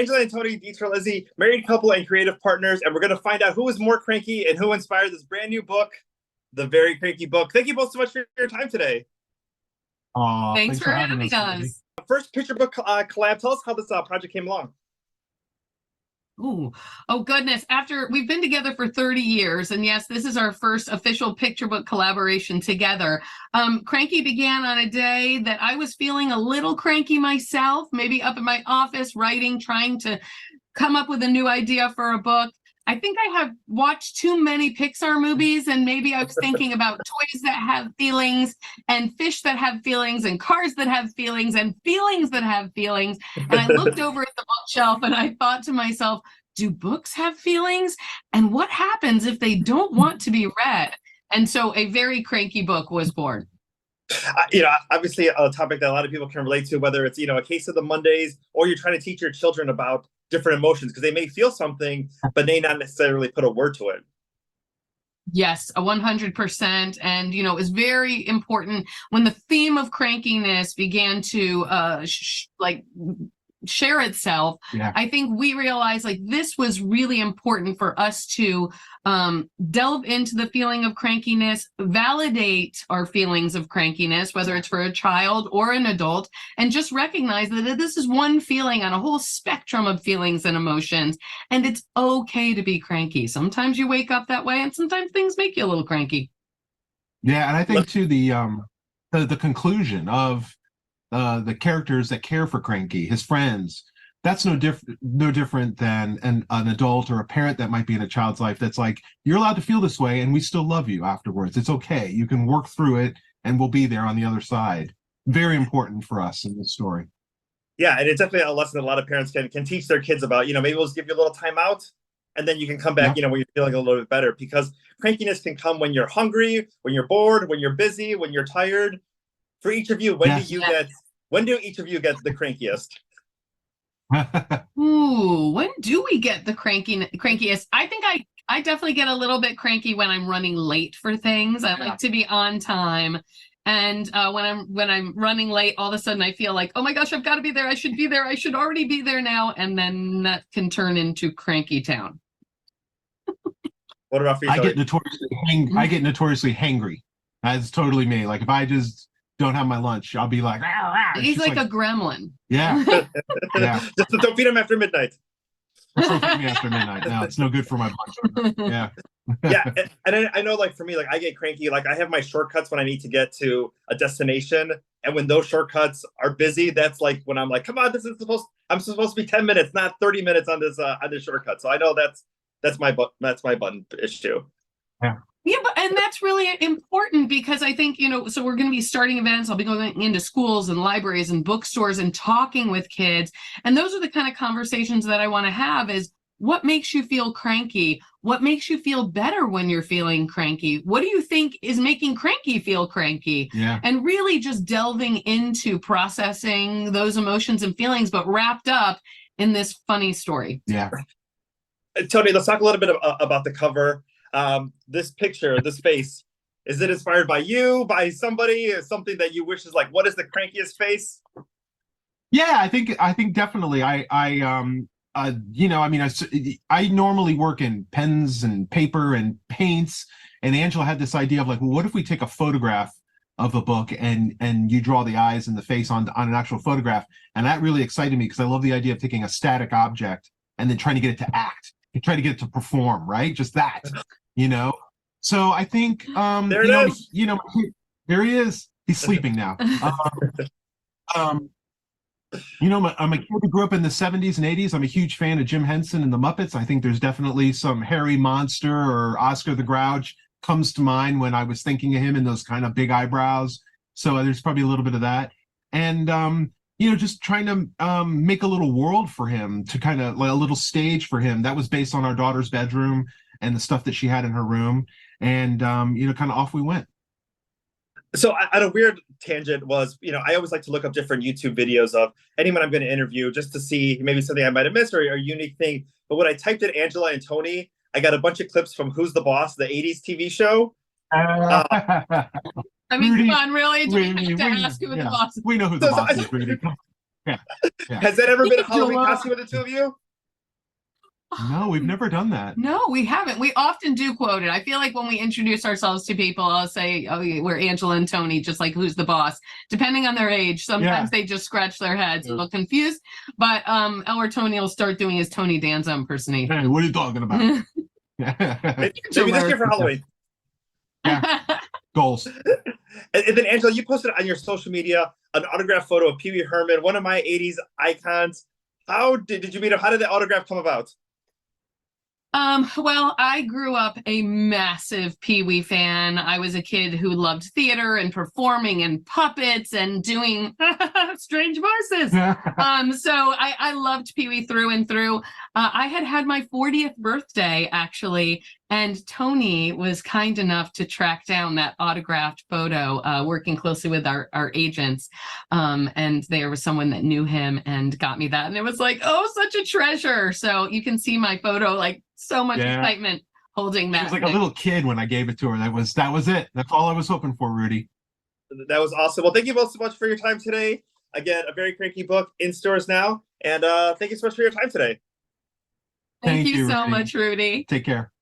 Angela and Tony DiTerlizzi, married couple and creative partners, and we're going to find out who is more cranky and who inspired this brand new book, The Very Cranky Book. Thank you both so much for your time today. Thanks for having us. First picture book collab. Tell us how this project came along. Oh goodness. We've been together for 30 years, and yes, this is our first official picture book collaboration together. Cranky began on a day that I was feeling a little cranky myself, maybe up in my office writing, trying to come up with a new idea for a book. I think I have watched too many Pixar movies, and maybe I was thinking about toys that have feelings and fish that have feelings and cars that have feelings and feelings that have feelings. And I looked over at the bookshelf and I thought to myself, do books have feelings? And what happens if they don't want to be read? And so A Very Cranky Book was born. Obviously a topic that a lot of people can relate to, whether it's, a case of the Mondays or you're trying to teach your children about different emotions because they may feel something, but may not necessarily put a word to it. Yes, 100%. And, it was very important when the theme of crankiness began to share itself. Yeah. I think we realized this was really important for us to delve into the feeling of crankiness, validate our feelings of crankiness, whether it's for a child or an adult, and just recognize that this is one feeling on a whole spectrum of feelings and emotions, and it's okay to be cranky. Sometimes you wake up that way, and sometimes things make you a little cranky. Yeah, and I think too the conclusion of the characters that care for Cranky, his friends, that's no different than an adult or a parent that might be in a child's life that's like, you're allowed to feel this way and we still love you afterwards. It's okay. You can work through it and we'll be there on the other side. Very important for us in this story. Yeah, and it's definitely a lesson that a lot of parents can teach their kids about. Maybe we'll just give you a little time out and then you can come back, when you're feeling a little bit better, because crankiness can come when you're hungry, when you're bored, when you're busy, when you're tired. For each of you, when do each of you get the crankiest? When do we get the crankiest? I think I definitely get a little bit cranky when I'm running late for things. I like to be on time. And when I'm running late, all of a sudden I feel like, oh my gosh, I've got to be there. I should be there. I should already be there now. And then that can turn into cranky town. What about for you? I get notoriously hangry. That's totally me. Like if I just don't have my lunch, I'll be like, he's like a gremlin. Yeah. Yeah. Just don't feed him after midnight. Just don't feed me after midnight. No, it's no good for my blood. Yeah. Yeah. And I know, for me, I get cranky. I have my shortcuts when I need to get to a destination. And when those shortcuts are busy, that's when I'm like, come on, I'm supposed to be 10 minutes, not 30 minutes on this shortcut. So I know that's my button issue. Yeah. Yeah, and that's really important because I think, so we're going to be starting events. I'll be going into schools and libraries and bookstores and talking with kids. And those are the kind of conversations that I want to have is what makes you feel cranky? What makes you feel better when you're feeling cranky? What do you think is making cranky feel cranky? Yeah. And really just delving into processing those emotions and feelings, but wrapped up in this funny story. Yeah. Tony, let's talk a little bit about the cover. This picture, this face, is it inspired by you, by somebody, something that you wish is what is the crankiest face? Yeah, I think definitely. I normally work in pens and paper and paints, and Angela had this idea of well, what if we take a photograph of a book and you draw the eyes and the face on an actual photograph? And that really excited me because I love the idea of taking a static object and then trying to get it to act, and try to get it to perform, right? Just that. So I think there it is. There he is. He's sleeping now. I'm a kid who grew up in the 70s and 80s. I'm a huge fan of Jim Henson and the Muppets. I think there's definitely some hairy monster or Oscar the Grouch comes to mind when I was thinking of him and those kind of big eyebrows. So there's probably a little bit of that. And just trying to make a little world for him, to kind of a little stage for him. That was based on our daughter's bedroom and the stuff that she had in her room. And, kind of off we went. So on a weird tangent was, I always like to look up different YouTube videos of anyone I'm going to interview just to see maybe something I might have missed or a unique thing. But when I typed in Angela and Tony, I got a bunch of clips from Who's the Boss, the 80s TV show. Come on, really? Do we have to ask who the boss is? We know who the boss is, Rudy. Yeah. Has that ever been a Halloween Angela. costume with the two of you? No, we've never done that. No, we haven't. We often do quote it. I feel like when we introduce ourselves to people, I'll say, "Oh, we're Angela and Tony," just like who's the boss, depending on their age. Sometimes they just scratch their heads, a little confused. But or Tony will start doing his Tony Danza impersonation. Hey, what are you talking about? Maybe this year for Halloween. Goals. And then Angela, you posted on your social media an autograph photo of Pee Wee Herman, one of my '80s icons. How did you meet him? How did the autograph come about? Well, I grew up a massive Pee Wee fan. I was a kid who loved theater and performing and puppets and doing strange voices. So I loved Pee Wee through and through. I had my 40th birthday, actually, and Tony was kind enough to track down that autographed photo, working closely with our agents. And there was someone that knew him and got me that. And it was like, oh, such a treasure. So you can see my photo, like so much excitement holding that. She was like a little kid when I gave it to her. That was it. That's all I was hoping for, Rudy. That was awesome. Well, thank you both so much for your time today. Again, A Very Cranky Book in stores now. And thank you so much for your time today. Thank you so Rudy. much, Rudy. Take care.